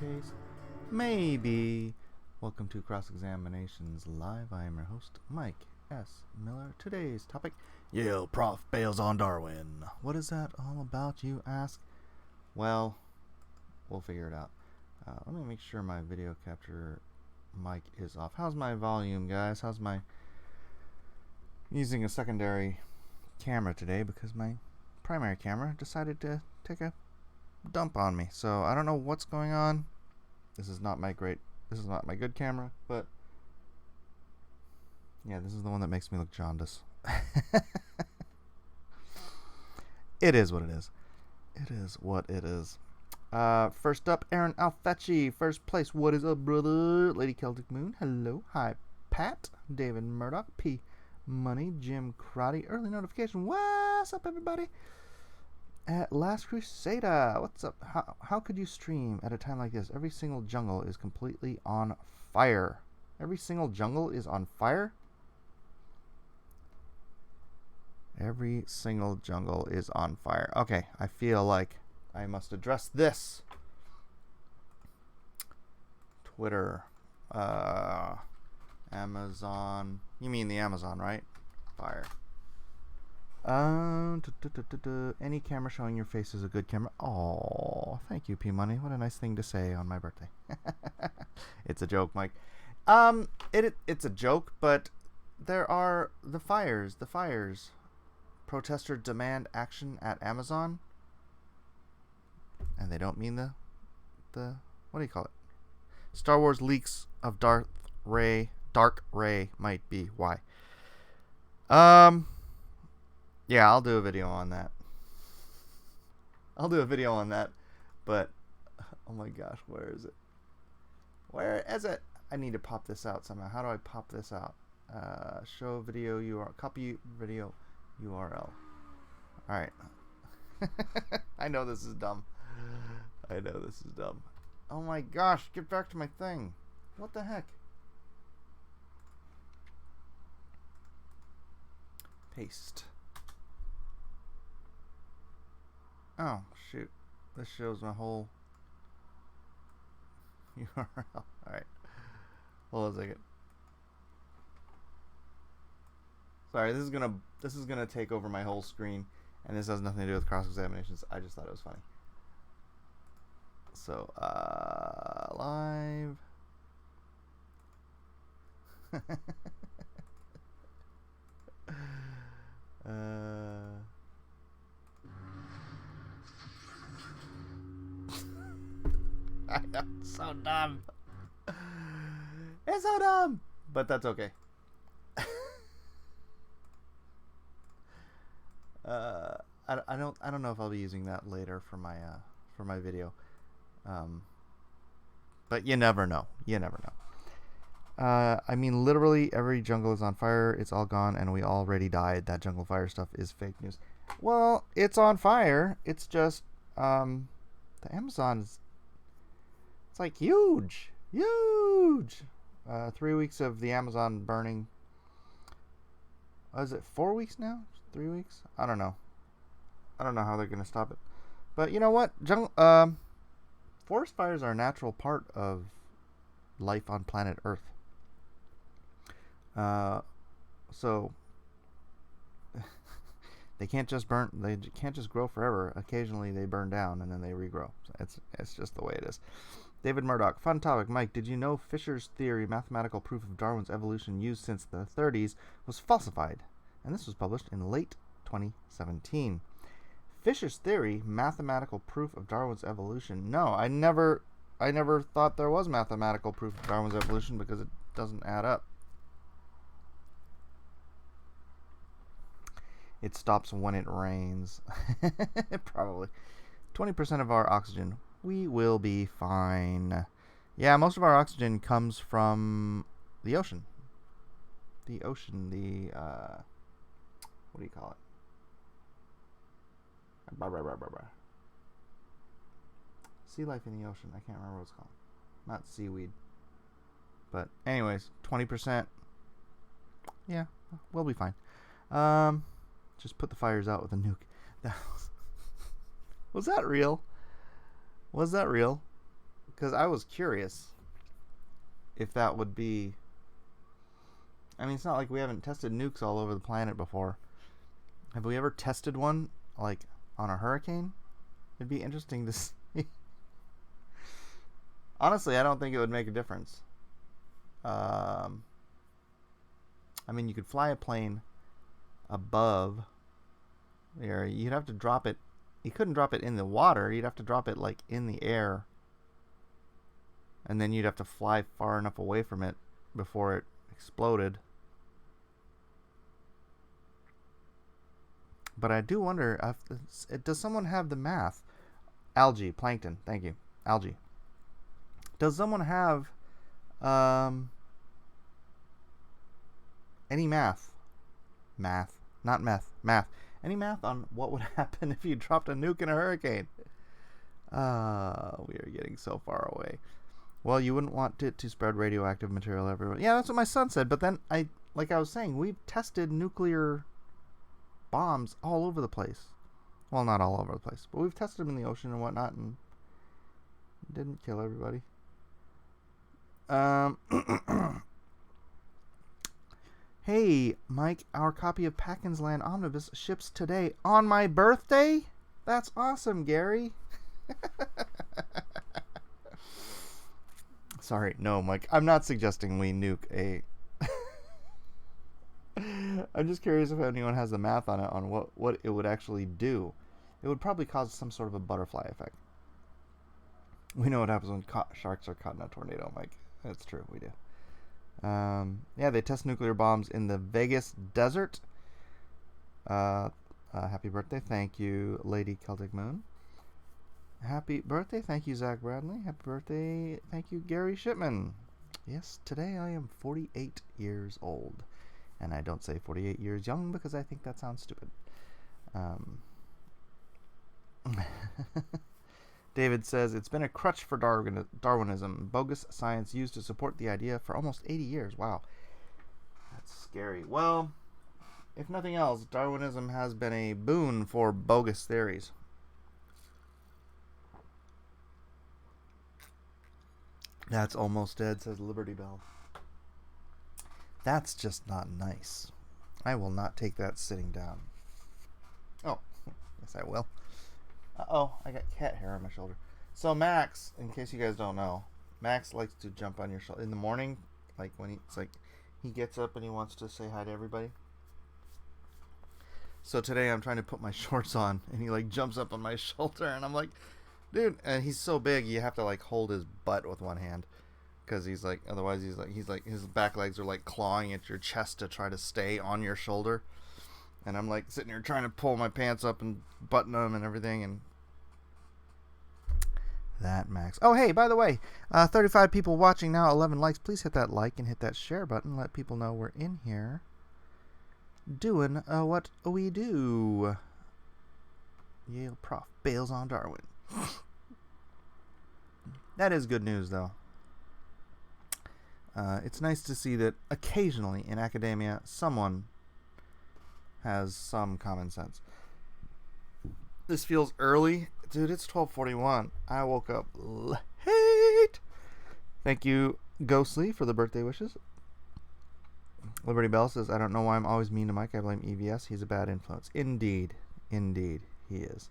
case may be. Welcome to CrossExaminations Live. I am your host, Mike S. Miller. Today's topic, Yale Prof bails on Darwin. What is that all about, you ask? Well, we'll figure it out. Let me make sure my video capture mic is off. How's my volume, guys? How's my... I'm using a secondary camera today because my primary camera decided to take a dump on me. So I don't know what's going on. This is not my good camera, but yeah, this is the one that makes me look jaundice. It is what it is. It is what it is. First up, Aaron Alfecci, first place. What is up, brother? Lady Celtic Moon, hello. Hi, Pat. David Murdoch, P. Money, Jim Crotty, early notification. What's up, everybody? At Last Crusader, what's up? How could you stream at a time like this? Every single jungle is completely on fire. Every single jungle is on fire? Every single jungle is on fire. Okay, I feel like I must address this. Twitter. Amazon. You mean the Amazon, right? Fire. Any camera showing your face is a good camera. Oh, thank you, P Money. What a nice thing to say on my birthday. It's a joke, Mike. It's a joke, but there are the fires. Protesters demand action at Amazon, and they don't mean the what do you call it? Star Wars leaks of Dark Ray might be why. Yeah, I'll do a video on that. But oh my gosh, where is it? Where is it? I need to pop this out somehow. How do I pop this out? Show video URL. Copy video URL. Alright. I know this is dumb. Oh my gosh, get back to my thing. What the heck? Paste. Oh, shoot. This shows my whole URL. Alright. Hold on a second. Sorry, this is gonna take over my whole screen, and this has nothing to do with cross-examinations. I just thought it was funny. So, live. I know, it's so dumb. It's so dumb, but that's okay. I don't know if I'll be using that later for my video. But you never know. I mean, literally every jungle is on fire. It's all gone, and we already died. That jungle fire stuff is fake news. Well, it's on fire. It's just the Amazon is. It's like huge. 3 weeks of the Amazon burning. Is it 4 weeks now? 3 weeks? I don't know how they're gonna stop it. But you know what? Forest fires are a natural part of life on planet Earth. So they can't just burn. They can't just grow forever. Occasionally they burn down and then they regrow. It's just the way it is. David Murdoch, fun topic. Mike, did you know Fisher's theory, mathematical proof of Darwin's evolution used since the 30s, was falsified? And this was published in late 2017. Fisher's theory, mathematical proof of Darwin's evolution. No, I never thought there was mathematical proof of Darwin's evolution because it doesn't add up. It stops when it rains. Probably. 20% of our oxygen. We will be fine. Yeah, most of our oxygen comes from the ocean. What do you call it? Sea life in the ocean. I can't remember what it's called. Not seaweed. But anyways, 20%. Yeah, we'll be fine. Just put the fires out with a nuke. Was that real? Because I was curious if that would be... I mean, it's not like we haven't tested nukes all over the planet before. Have we ever tested one, like, on a hurricane? It'd be interesting to see. Honestly, I don't think it would make a difference. I mean, you could fly a plane above there. You'd have to drop it. You couldn't drop it in the water. You'd have to drop it, like, in the air. And then you'd have to fly far enough away from it before it exploded. But I do wonder, does someone have the math? Algae, plankton, thank you. Algae. Does someone have any math? Math, not meth, math. Any math on what would happen if you dropped a nuke in a hurricane? We are getting so far away. Well, you wouldn't want it to spread radioactive material everywhere. Yeah, that's what my son said. But then, like I was saying, we've tested nuclear bombs all over the place. Well, not all over the place, but we've tested them in the ocean and whatnot, and it didn't kill everybody. Hey, Mike, our copy of Packin's Land Omnibus ships today on my birthday? That's awesome, Gary. Sorry, no, Mike. I'm not suggesting we nuke a... I'm just curious if anyone has the math on it, on what it would actually do. It would probably cause some sort of a butterfly effect. We know what happens when sharks are caught in a tornado, Mike. That's true, we do. Yeah, they test nuclear bombs in the Vegas desert. Happy birthday. Thank you, Lady Celtic Moon. Happy birthday. Thank you, Zach Bradley. Happy birthday. Thank you, Gary Shipman. Yes, today I am 48 years old. And I don't say 48 years young because I think that sounds stupid. David says, it's been a crutch for Darwinism. Bogus science used to support the idea for almost 80 years. Wow. That's scary. Well, if nothing else, Darwinism has been a boon for bogus theories. That's almost dead, says Liberty Bell. That's just not nice. I will not take that sitting down. Oh, yes I will. Uh-oh, I got cat hair on my shoulder. So Max, in case you guys don't know, Max likes to jump on your shoulder in the morning, like when he gets up and he wants to say hi to everybody. So today I'm trying to put my shorts on and he like jumps up on my shoulder and I'm like, dude, and he's so big you have to like hold his butt with one hand. Because he's like, otherwise he's like, his back legs are like clawing at your chest to try to stay on your shoulder. And I'm like sitting here trying to pull my pants up and button them and everything. And that Max. Oh, hey, by the way, 35 people watching now, 11 likes. Please hit that like and hit that share button. Let people know we're in here doing what we do. Yale Prof bails on Darwin. That is good news, though. It's nice to see that occasionally in academia someone has some common sense. This feels early. Dude, it's 12:41. I woke up late. Thank you, Ghostly, for the birthday wishes. Liberty Bell says, I don't know why I'm always mean to Mike. I blame EVS. He's a bad influence. Indeed. Indeed, he is.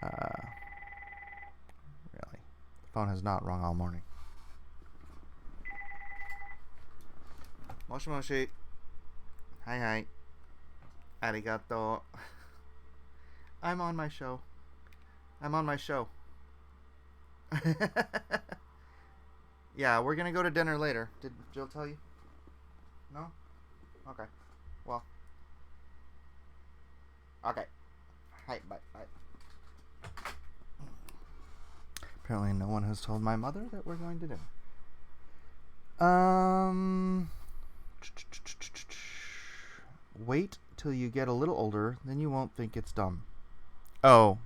Really. The phone has not rung all morning. Moshi moshi. Hi hi. Arigato. I'm on my show. Yeah, we're gonna go to dinner later. Did Jill tell you? No? Okay. Well. Okay. Hi, bye. Apparently no one has told my mother that we're going to dinner. Wait till you get a little older, then you won't think it's dumb. Oh,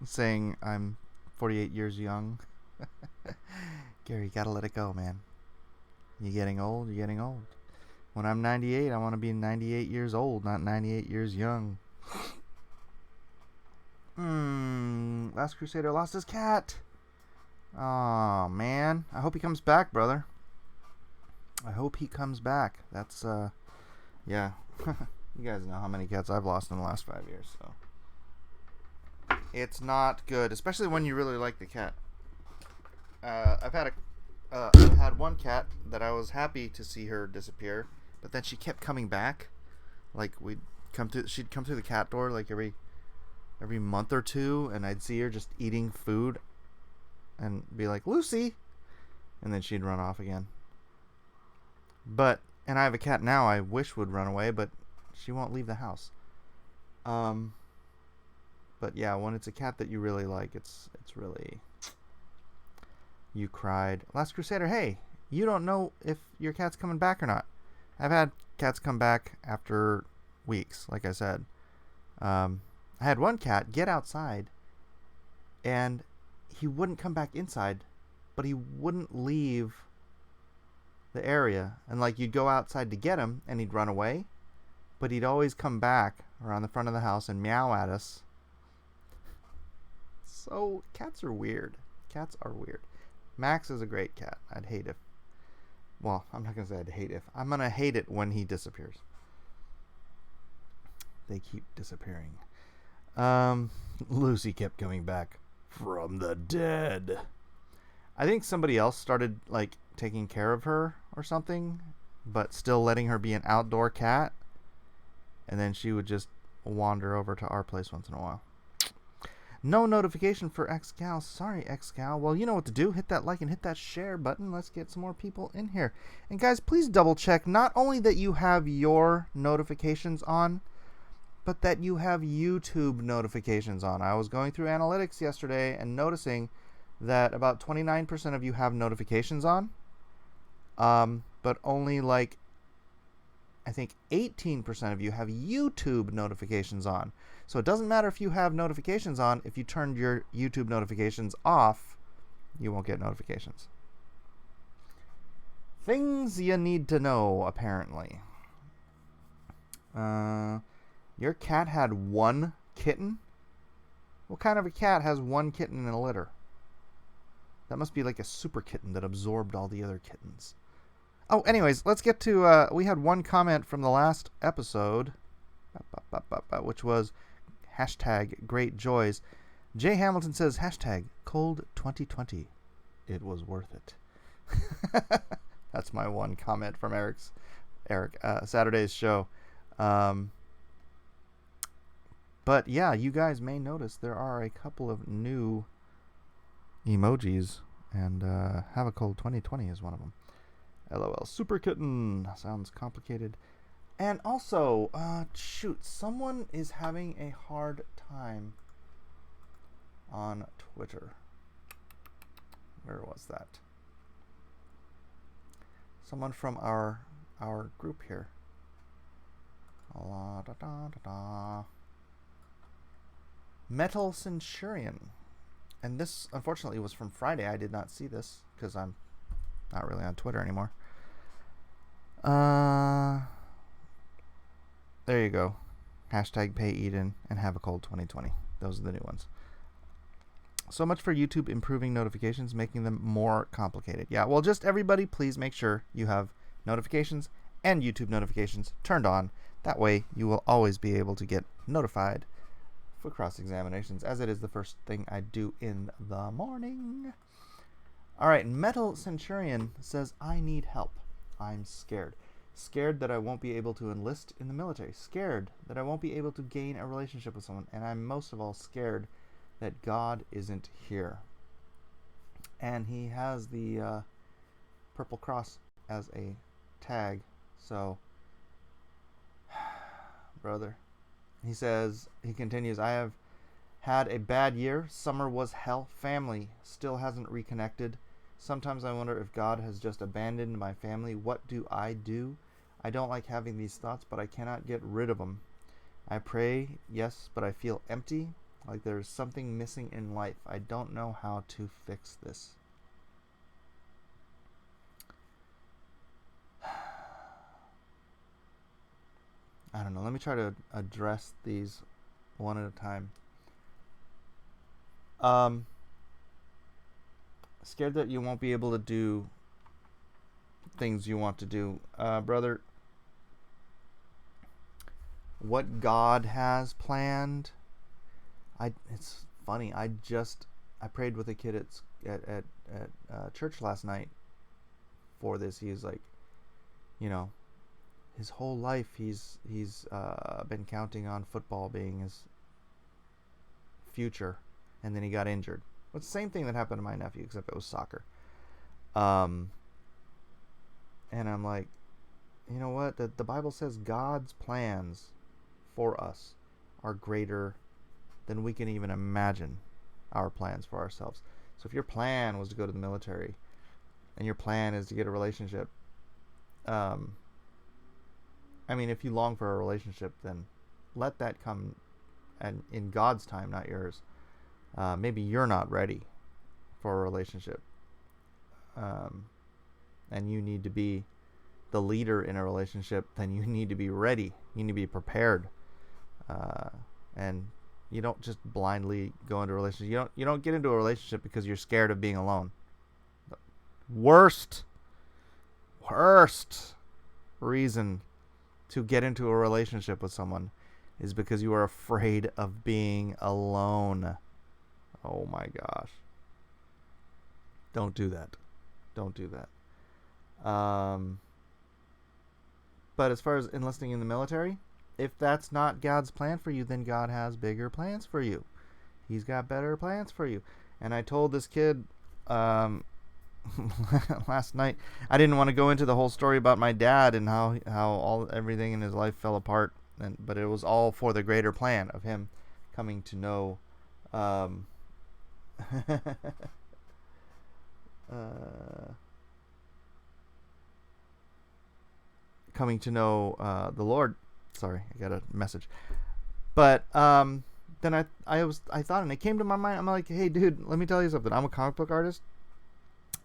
saying I'm 48 years young. Gary, gotta let it go, man. You're getting old. When I'm 98, I want to be 98 years old, not 98 years young. Last Crusader lost his cat. Oh, man. I hope he comes back, brother. I hope he comes back. That's, yeah. You guys know how many cats I've lost in the last 5 years, so. It's not good, especially when you really like the cat. I've had one cat that I was happy to see her disappear, but then she kept coming back. Like she'd come through the cat door like every month or two, and I'd see her just eating food, and be like, Lucy, and then she'd run off again. And I have a cat now I wish would run away, but she won't leave the house. But yeah, when it's a cat that you really like, it's really. You cried. Last Crusader, hey, you don't know if your cat's coming back or not. I've had cats come back after weeks, like I said. I had one cat get outside, and he wouldn't come back inside, but he wouldn't leave the area. And like you'd go outside to get him, and he'd run away, but he'd always come back around the front of the house and meow at us. So cats are weird. Cats are weird. Max is a great cat. I'd hate if. Well, I'm not going to say I'd hate if. I'm going to hate it when he disappears. They keep disappearing. Lucy kept coming back from the dead. I think somebody else started, like, taking care of her or something, but still letting her be an outdoor cat. And then she would just wander over to our place once in a while. No notification for XGal. Sorry, XGal. Well, you know what to do. Hit that like and hit that share button. Let's get some more people in here. And guys, please double check not only that you have your notifications on, but that you have YouTube notifications on. I was going through analytics yesterday and noticing that about 29% of you have notifications on, but only like, I think 18% of you have YouTube notifications on. So it doesn't matter if you have notifications on. If you turned your YouTube notifications off, you won't get notifications. Things you need to know, apparently. Your cat had one kitten? What kind of a cat has one kitten in a litter? That must be like a super kitten that absorbed all the other kittens. Oh, anyways, let's get to, we had one comment from the last episode, which was hashtag great joys. Jay Hamilton says, hashtag cold 2020. It was worth it. That's my one comment from Eric, Saturday's show. But yeah, you guys may notice there are a couple of new emojis, and have a cold 2020 is one of them. LOL. Super kitten. Sounds complicated. And also, shoot, someone is having a hard time on Twitter. Where was that? Someone from our group here. La, da, da, da, da. Metal Centurion. And this, unfortunately, was from Friday. I did not see this because I'm not really on Twitter anymore. There you go. Hashtag pay Eden and have a cold 2020. Those are the new ones. So much for YouTube improving notifications, making them more complicated. Yeah, well, just everybody, please make sure you have notifications and YouTube notifications turned on. That way, you will always be able to get notified for CrossExaminations, as it is the first thing I do in the morning. All right, Metal Centurion says, I need help. I'm scared. Scared that I won't be able to enlist in the military. Scared that I won't be able to gain a relationship with someone. And I'm most of all scared that God isn't here. And he has the purple cross as a tag. So, brother. He says, he continues, I have had a bad year. Summer was hell. Family still hasn't reconnected. Sometimes I wonder if God has just abandoned my family. What do? I don't like having these thoughts, but I cannot get rid of them. I pray, yes, but I feel empty, like there's something missing in life. I don't know how to fix this. I don't know. Let me try to address these one at a time. Scared that you won't be able to do things you want to do. Brother, what God has planned, it's funny. I prayed with a kid at church last night for this. He's like, his whole life he's been counting on football being his future, and then he got injured. It's the same thing that happened to my nephew, except it was soccer. And I'm like, you know what? The Bible says God's plans for us are greater than we can even imagine our plans for ourselves. So if your plan was to go to the military and your plan is to get a relationship, if you long for a relationship, then let that come and in God's time, not yours. Maybe you're not ready for a relationship. And you need to be the leader in a relationship, then you need to be ready. You need to be prepared. And you don't just blindly go into a relationship. You don't get into a relationship because you're scared of being alone. The worst reason to get into a relationship with someone is because you are afraid of being alone. Oh my gosh. Don't do that. Don't do that. But as far as enlisting in the military, if that's not God's plan for you, then God has bigger plans for you. He's got better plans for you. And I told this kid last night, I didn't want to go into the whole story about my dad and how everything in his life fell apart, but it was all for the greater plan of him coming to know the Lord. Sorry, I got a message. But then I thought, and it came to my mind. I'm like, hey, dude, let me tell you something. I'm a comic book artist,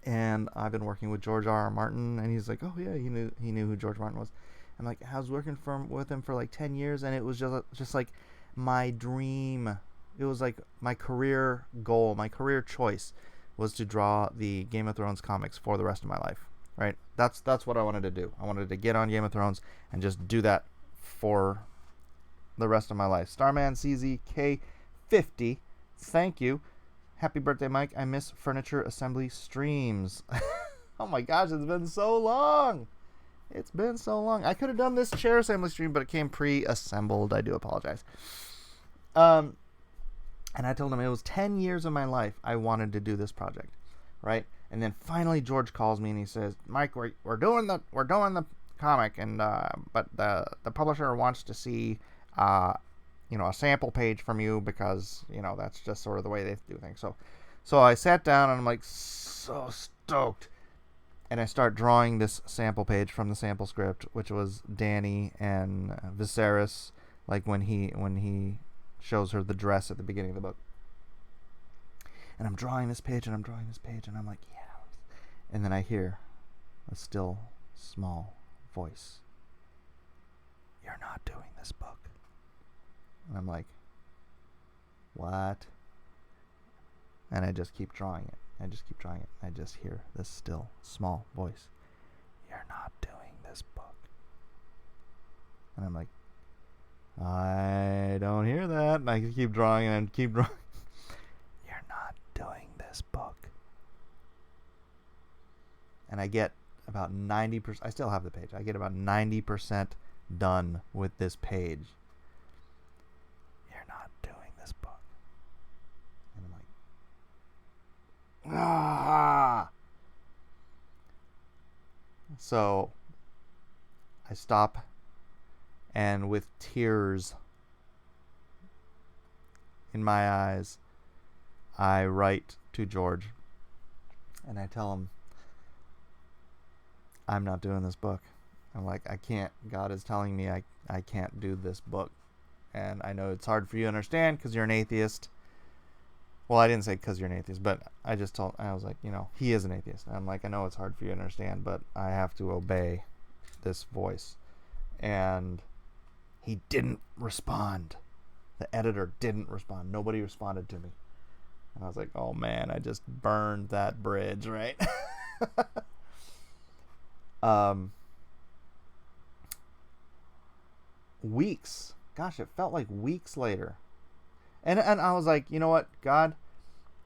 and I've been working with George R.R. Martin. And he's like, oh yeah, he knew who George Martin was. I'm like, I was working with him for like 10 years, and it was just like my dream. It was like my career goal, my career choice was to draw the Game of Thrones comics for the rest of my life. Right? That's what I wanted to do. I wanted to get on Game of Thrones and just do that for the rest of my life. Starman CZK50, thank you. Happy birthday, Mike. I miss furniture assembly streams. Oh my gosh, it's been so long. It's been so long. I could have done this chair assembly stream, but it came pre-assembled. I do apologize. And I told him it was 10 years of my life I wanted to do this project, right? And then finally George calls me and he says, Mike, we're doing the comic, and but the publisher wants to see a sample page from you, because that's just sort of the way they do things. So I sat down and I'm like so stoked, and I start drawing this sample page from the sample script, which was Dany and Viserys, like when he shows her the dress at the beginning of the book. And I'm drawing this page, and I'm like, yeah. And then I hear a still small voice. You're not doing this book. And I'm like, what? And I just keep drawing it. I just hear this still small voice. You're not doing this book. And I'm like, I don't hear that. And I keep drawing and keep drawing. You're not doing this book. And I get about 90%. I still have the page. I get about 90% done with this page. You're not doing this book. And I'm like, ah. So I stop, and with tears in my eyes, I write to George, and I tell him, I'm not doing this book. I'm like, I can't. God is telling me I can't do this book. And I know it's hard for you to understand because you're an atheist. Well, I didn't say because you're an atheist, but I was like, he is an atheist. And I'm like, I know it's hard for you to understand, but I have to obey this voice. And he didn't respond. The editor didn't respond. Nobody responded to me. And I was like, oh man, I just burned that bridge, right? Weeks. Gosh, it felt like weeks later. And I was like, you know what, God,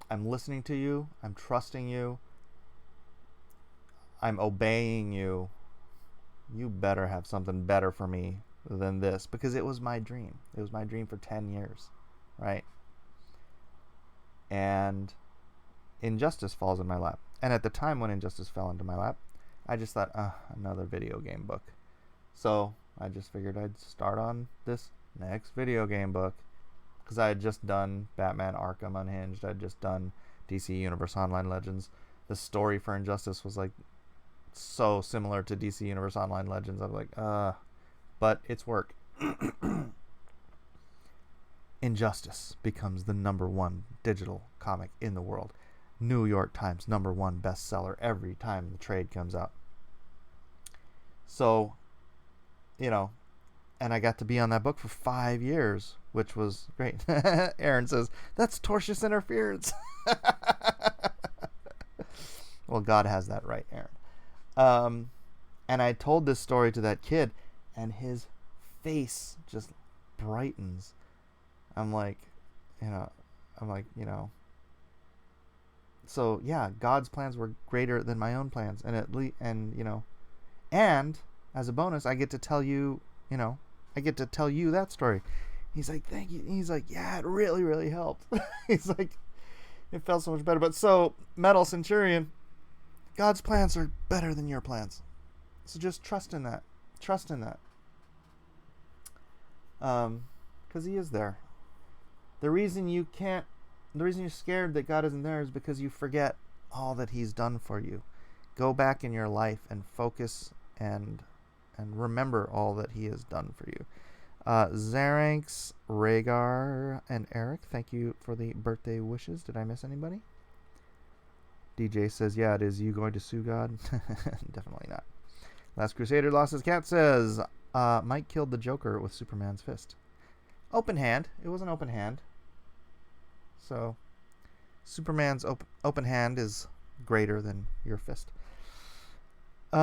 I'm listening to you. I'm trusting you. I'm obeying you. You better have something better for me than this, because it was my dream. It was my dream for 10 years, right? And Injustice falls in my lap. And at the time when Injustice fell into my lap, I just thought, another video game book. So I just figured I'd start on this next video game book, because I had just done Batman Arkham Unhinged. I'd just done DC Universe Online Legends. The story for Injustice was like so similar to DC Universe Online Legends. I was like, but it's work. Injustice becomes the #1 digital comic in the world. New York Times #1 bestseller every time the trade comes out. So, and I got to be on that book for 5 years, which was great. Aaron says, that's tortious interference. Well, God has that right, Aaron. And I told this story to that kid, and his face just brightens. I'm like, so yeah, God's plans were greater than my own plans, and and as a bonus, I get to tell you, that story. He's like, thank you. He's like, yeah, it really, really helped. He's like, it felt so much better. But so, Metal Centurion, God's plans are better than your plans. So just trust in that. Trust in that. Because he is there. The reason you're scared that God isn't there is because you forget all that he's done for you. Go back in your life and focus and remember all that he has done for you. Zaranx, Rhaegar, and Eric, thank you for the birthday wishes. Did I miss anybody? DJ says, yeah, it is. You going to sue God? Definitely not. Last Crusader Lost His Cat says, Mike killed the Joker with Superman's fist. Open hand. It was an open hand. So, Superman's open hand is greater than your fist. P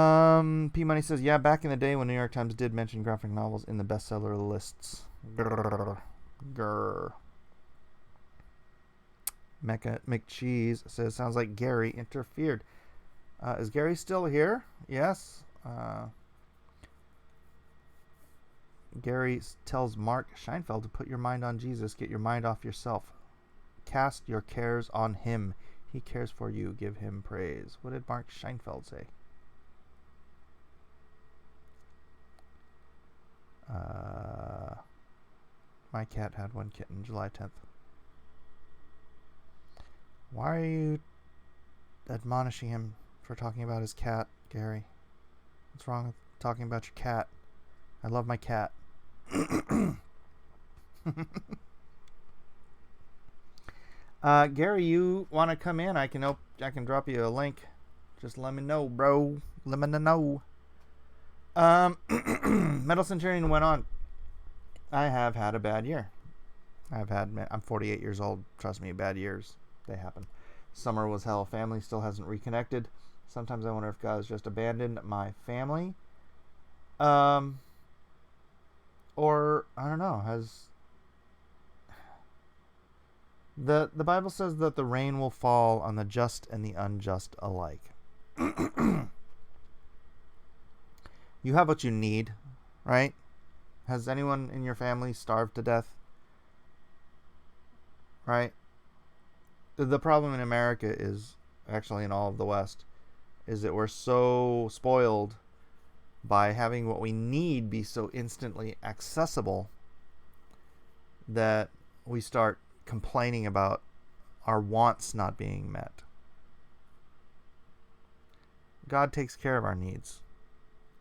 Money says, yeah, back in the day when New York Times did mention graphic novels in the bestseller lists. Grr. Mecha McCheese says, sounds like Gary interfered. Is Gary still here? Yes. Gary tells Mark Scheinfeld to put your mind on Jesus. Get your mind off yourself. Cast your cares on him. He cares for you. Give him praise. What did Mark Scheinfeld say? My cat had one kitten, July 10th. Why are you admonishing him for talking about his cat, Gary? What's wrong with talking about your cat? I love my cat. Gary, you want to come in? I can drop you a link. Just let me know, bro. Let me know. Metal Centurion went on. I have had a bad year. I'm 48 years old. Trust me, bad years, they happen. Summer was hell. Family still hasn't reconnected. Sometimes I wonder if God has just abandoned my family. Or I don't know. The Bible says that the rain will fall on the just and the unjust alike. You have what you need, right? Has anyone in your family starved to death? Right? The problem in America is, actually in all of the West, is that we're so spoiled by having what we need be so instantly accessible that we start complaining about our wants not being met. God takes care of our needs,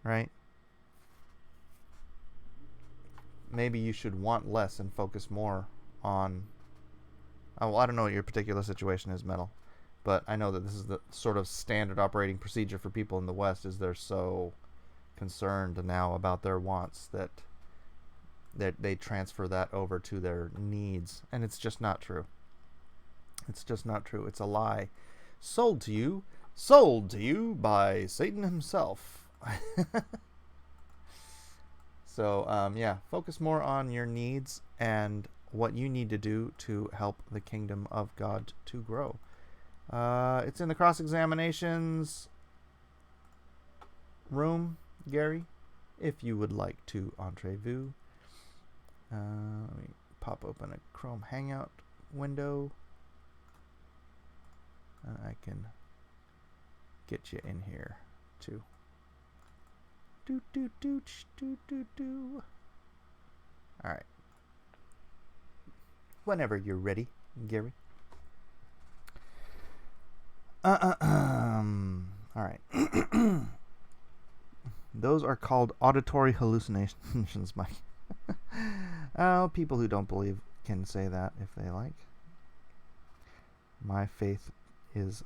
right? Maybe you should want less and focus more on... well, I don't know what your particular situation is, Metal, but I know that this is the sort of standard operating procedure for people in the West, is they're so concerned now about their wants that they transfer that over to their needs, and it's just not true. It's just not true. It's a lie. Sold to you by Satan himself. So, yeah, focus more on your needs and what you need to do to help the kingdom of God to grow. It's in the CrossExaminations room, Gary, if you would like to entrez-vous. Let me pop open a Chrome Hangout window, and I can get you in here too. All right. Whenever you're ready, Gary. All right. Those are called auditory hallucinations, Mike. Oh, people who don't believe can say that if they like. My faith is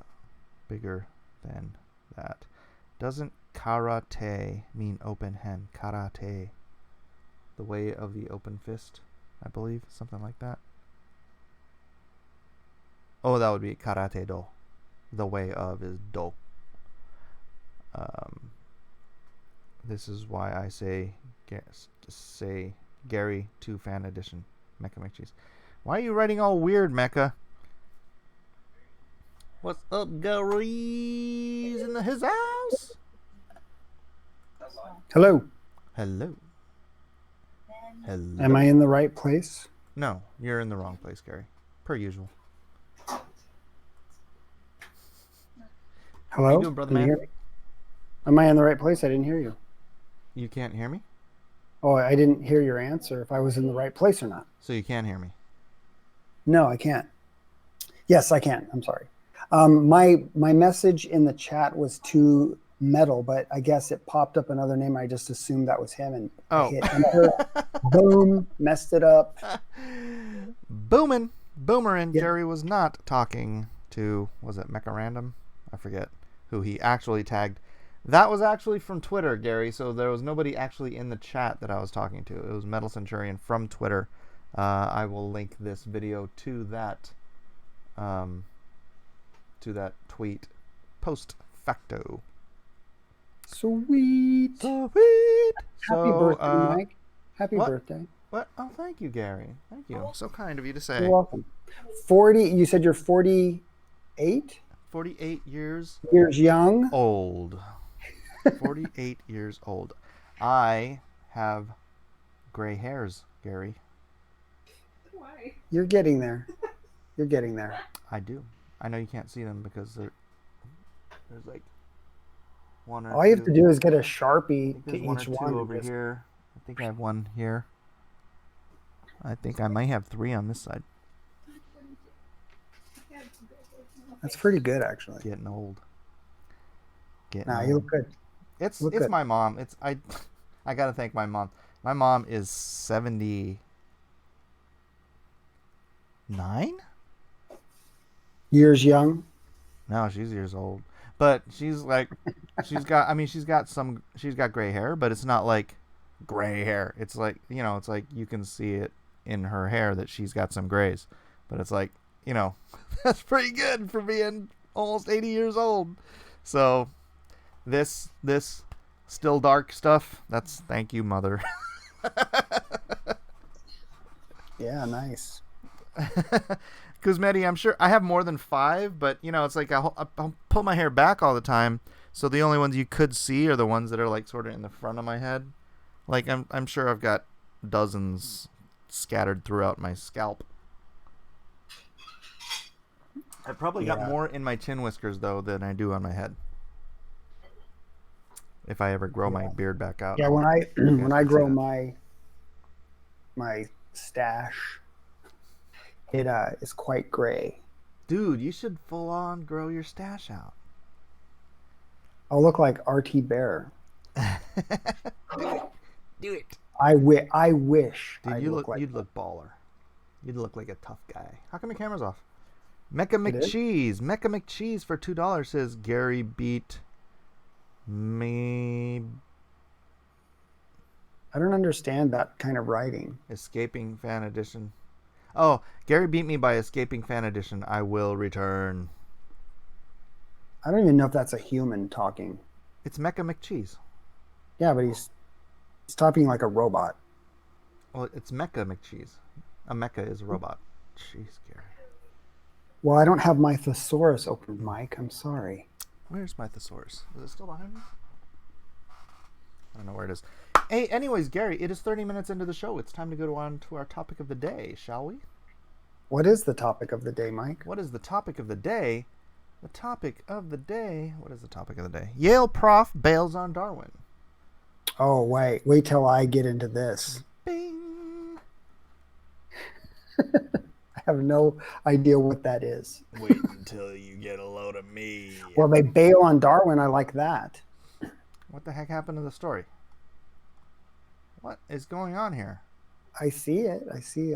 bigger than that. Doesn't karate mean open hand? Karate. The way of the open fist, I believe. Something like that. Oh, that would be karate do. The way of is do. This is why I say Gary 2 fan edition. Mecha McCheese. Why are you writing all weird, Mecha? What's up, Gary's in his house? Hello. Hello. Hello. Am I in the right place? No, you're in the wrong place, Gary. Per usual. Hello? How you doing, brother Can you man? hear me? Am I in the right place? I didn't hear you. You can't hear me? Oh, I didn't hear your answer if I was in the right place or not. So you can hear me? No, I can't. Yes, I can. I'm sorry. My message in the chat was to Metal, but I guess it popped up another name. I just assumed that was him, and I hit enter. Boom, messed it up. Boomerin. Yeah. Gary was not talking to, was it Mecha Random? I forget who he actually tagged. That was actually from Twitter, Gary, so there was nobody actually in the chat that I was talking to. It was Metal Centurion from Twitter. I will link this video to that tweet post facto. Sweet. Happy birthday, Mike. Happy birthday. What? Oh, thank you, Gary. Thank you. So kind of you to say. You're welcome. 40, you said you're 48? 48 years young. old. 48 years old. I have gray hairs, Gary. Why? You're getting there. You're getting there. I do. I know you can't see them because there's like one or All two. you have to do is get a Sharpie to There's one or each two one. over here. I think I have one here. I think I might have 3 on this side. That's pretty good, actually. Getting old. Nah, you look good. It's good. my mom. I gotta thank my mom. My mom is 79. Years young. No, she's years old. But she's like, she's got gray hair, but it's not like gray hair. It's like, it's like you can see it in her hair that she's got some grays. But it's like, that's pretty good for being almost 80 years old. So this still dark stuff, that's thank you, mother. Yeah, nice. Kuzmeti, I'm sure I have more than 5, but it's like I'll pull my hair back all the time, so the only ones you could see are the ones that are like sort of in the front of my head. Like I'm sure I've got dozens scattered throughout my scalp. I've probably got more in my chin whiskers though than I do on my head. If I ever grow my beard back out. Yeah, when I grow my stash, it is quite gray. Dude, you should full on grow your stash out. I'll look like RT Bear. Do it. I wish. Dude, you'd look baller. You'd look like a tough guy. How come your camera's off? Mecha McCheese for $2 says Gary beat me. I don't understand that kind of writing. Escaping fan edition. Oh, Gary beat me by escaping fan edition. I will return. I don't even know if that's a human talking. It's Mecha McCheese. Yeah, but he's talking like a robot. Well, it's Mecha McCheese. A mecha is a robot. Jeez, Gary. Well, I don't have my thesaurus open, Mike. I'm sorry. Where's my thesaurus? Is it still behind me? I don't know where it is. Hey, anyways, Gary, it is 30 minutes into the show. It's time to go on to our topic of the day, shall we? What is the topic of the day, Mike? What is the topic of the day? The topic of the day. What is the topic of the day? Yale prof bails on Darwin. Oh, wait till I get into this. Bing. I have no idea what that is. Wait until you get a load of me. Well, they bail on Darwin. I like that. What the heck happened to the story? What is going on here? I see it. I see.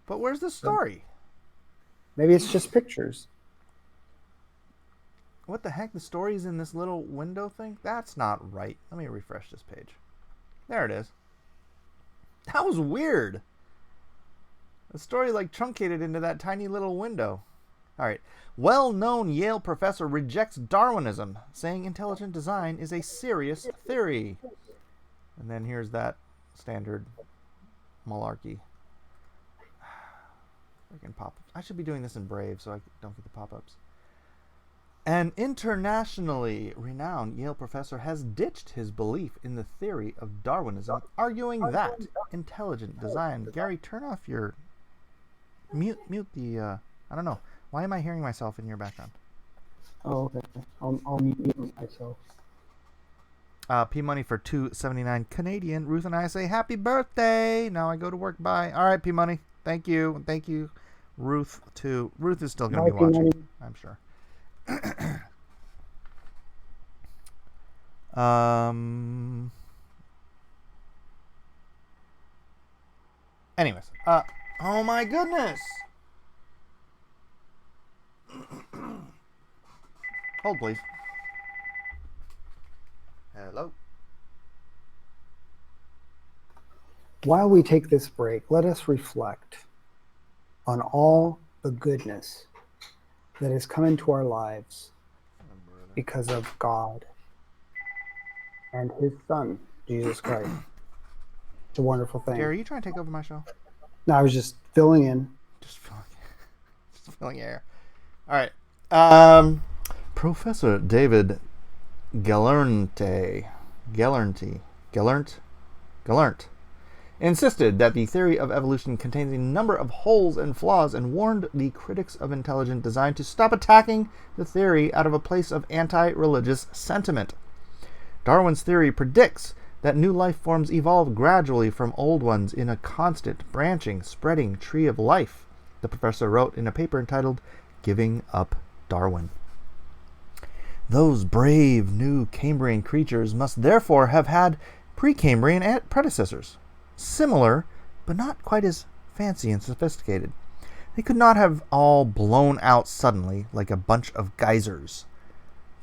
But where's the story? Maybe it's just pictures. What the heck? The story's in this little window thing? That's not right. Let me refresh this page. There it is. That was weird. The story like truncated into that tiny little window. All right. Well-known Yale professor rejects Darwinism, saying intelligent design is a serious theory. And then here's that standard malarkey. Freaking pop-ups. I should be doing this in Brave so I don't get the pop-ups. An internationally renowned Yale professor has ditched his belief in the theory of Darwinism, arguing that intelligent design... Gary, turn off your... Mute the... I don't know. Why am I hearing myself in your background? Oh, okay. I'll mute myself. P Money for $2.79 Canadian. Ruth and I say happy birthday. Now I go to work. Bye. All right, P Money. Thank you. Thank you, Ruth. Too. Ruth is still going to be watching, I'm sure. Anyways. Oh my goodness. Hold, please. Hello. While we take this break, let us reflect on all the goodness that has come into our lives because of God and his son, Jesus Christ. It's a wonderful thing. Gary, are you trying to take over my show? No, I was just filling in. Just filling air. All right. Professor David Gallant insisted that the theory of evolution contains a number of holes and flaws and warned the critics of intelligent design to stop attacking the theory out of a place of anti-religious sentiment. Darwin's theory predicts that new life forms evolve gradually from old ones in a constant, branching, spreading tree of life, the professor wrote in a paper entitled Giving Up Darwin. Those brave new Cambrian creatures must therefore have had Precambrian predecessors, similar, but not quite as fancy and sophisticated. They could not have all blown out suddenly like a bunch of geysers.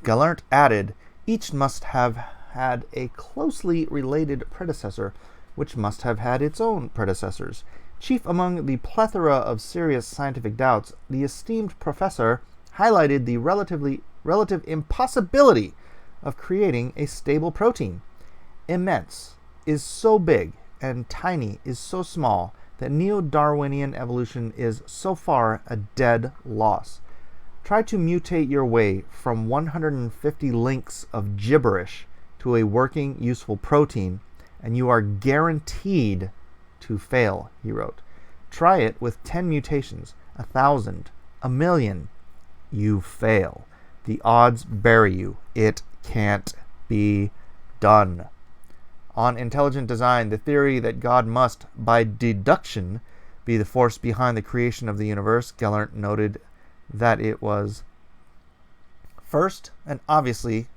Gallant added, each must have had a closely related predecessor, which must have had its own predecessors. Chief among the plethora of serious scientific doubts, the esteemed professor highlighted the relative impossibility of creating a stable protein. Immense is so big and tiny is so small that neo-Darwinian evolution is so far a dead loss. Try to mutate your way from 150 links of gibberish to a working, useful protein, and you are guaranteed to fail, he wrote. Try it with 10 mutations, 1,000, 1,000,000. You fail. The odds bury you. It can't be done. On intelligent design, the theory that God must, by deduction, be the force behind the creation of the universe, Gallant noted that it was first and obviously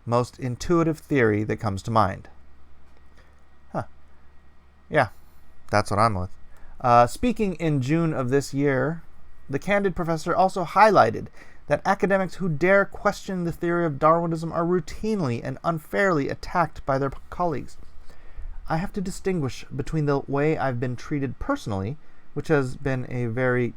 most intuitive theory that comes to mind. Yeah, that's what I'm with. Speaking in June of this year, the candid professor also highlighted that academics who dare question the theory of Darwinism are routinely and unfairly attacked by their colleagues. I have to distinguish between the way I've been treated personally, which has been a very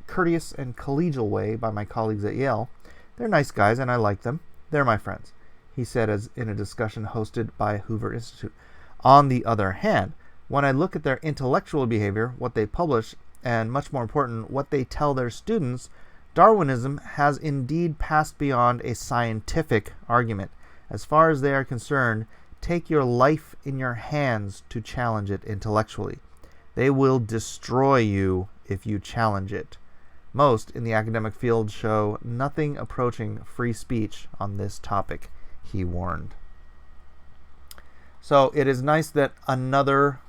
courteous and collegial way by my colleagues at Yale. They're nice guys and I like them. They're my friends, he said as in a discussion hosted by Hoover Institute. On the other hand, when I look at their intellectual behavior, what they publish, and much more important, what they tell their students, Darwinism has indeed passed beyond a scientific argument. As far as they are concerned, take your life in your hands to challenge it intellectually. They will destroy you if you challenge it. Most in the academic field show nothing approaching free speech on this topic, he warned. So it is nice that another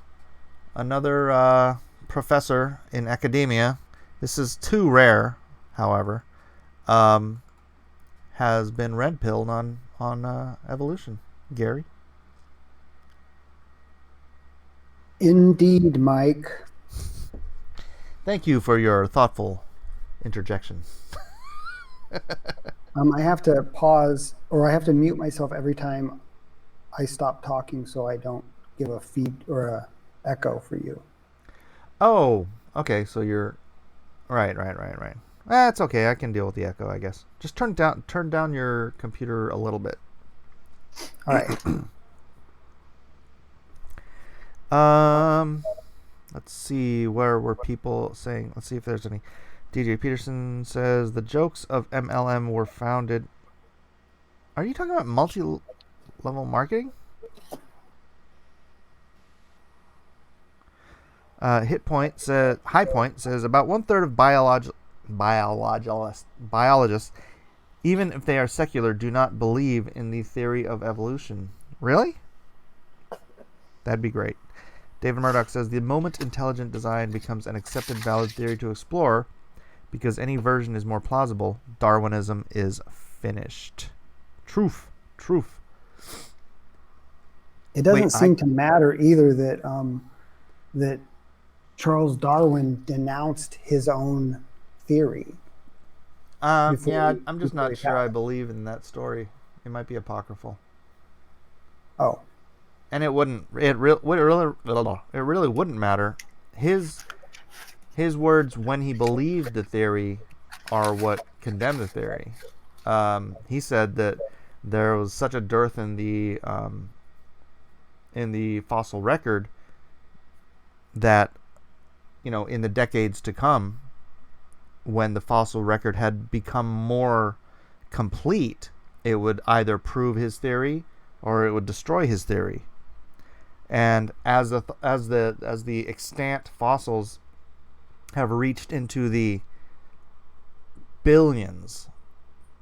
professor in academia, this is too rare, however, has been red-pilled on evolution. Gary? Indeed, Mike. Thank you for your thoughtful interjection. I have to pause, or I have to mute myself every time I stop talking so I don't give a feed or a echo for you. Oh, okay. So you're right. That's okay. I can deal with the echo, I guess. Just turn down your computer a little bit. All right. Let's see. Where were people saying? Let's see if there's any. DJ Peterson says the jokes of MLM were founded. Are you talking about multi-level marketing? High Point says about 1/3 of biologists, even if they are secular, do not believe in the theory of evolution. Really? That'd be great. David Murdoch says the moment intelligent design becomes an accepted valid theory to explore, because any version is more plausible, Darwinism is finished. Truth. It doesn't seem to matter either that Charles Darwin denounced his own theory. I'm just not sure I believe in that story. It might be apocryphal. Oh. And it really wouldn't matter. His words when he believed the theory are what condemned the theory. He said that there was such a dearth in the fossil record that, in the decades to come, when the fossil record had become more complete, it would either prove his theory or it would destroy his theory. And as the extant fossils have reached into the billions,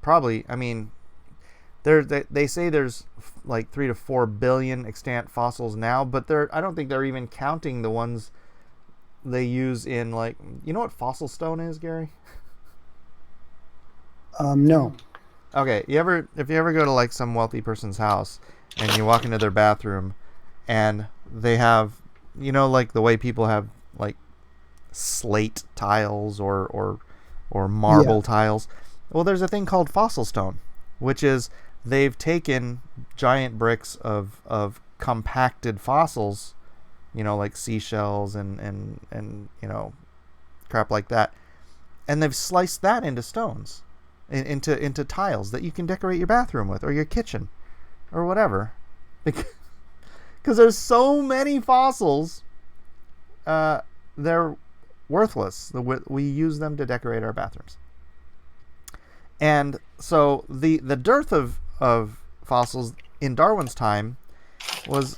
probably, they say there's like 3 to 4 billion extant fossils now, but I don't think they're even counting the ones they use in, like, you know what fossil stone is, Gary? No. Okay, if you ever go to like some wealthy person's house and you walk into their bathroom and they have, like the way people have like slate tiles or marble tiles. Well, there's a thing called fossil stone, which is they've taken giant bricks of compacted fossils, like seashells and crap like that, and they've sliced that into stones, into tiles that you can decorate your bathroom with or your kitchen or whatever. Because there's so many fossils, they're worthless. We use them to decorate our bathrooms. And so the dearth of fossils in Darwin's time was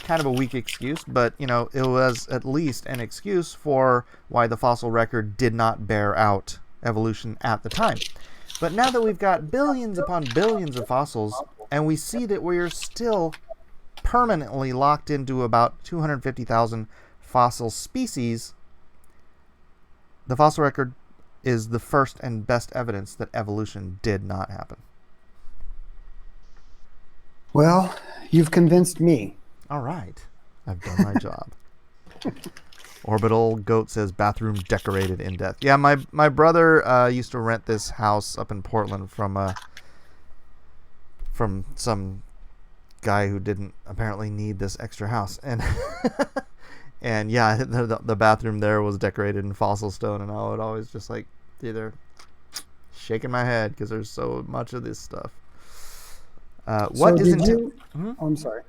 kind of a weak excuse, but it was at least an excuse for why the fossil record did not bear out evolution at the time. But now that we've got billions upon billions of fossils, and we see that we're still permanently locked into about 250,000 fossil species, the fossil record is the first and best evidence that evolution did not happen. Well, you've convinced me. All right. I've done my job. Orbital Goat says bathroom decorated in death. Yeah, my brother used to rent this house up in Portland from some guy who didn't apparently need this extra house. And And yeah, the bathroom there was decorated in fossil stone, and I would always just like either shaking my head because there's so much of this stuff. So What did isn't? you? Hmm? Oh, I'm sorry.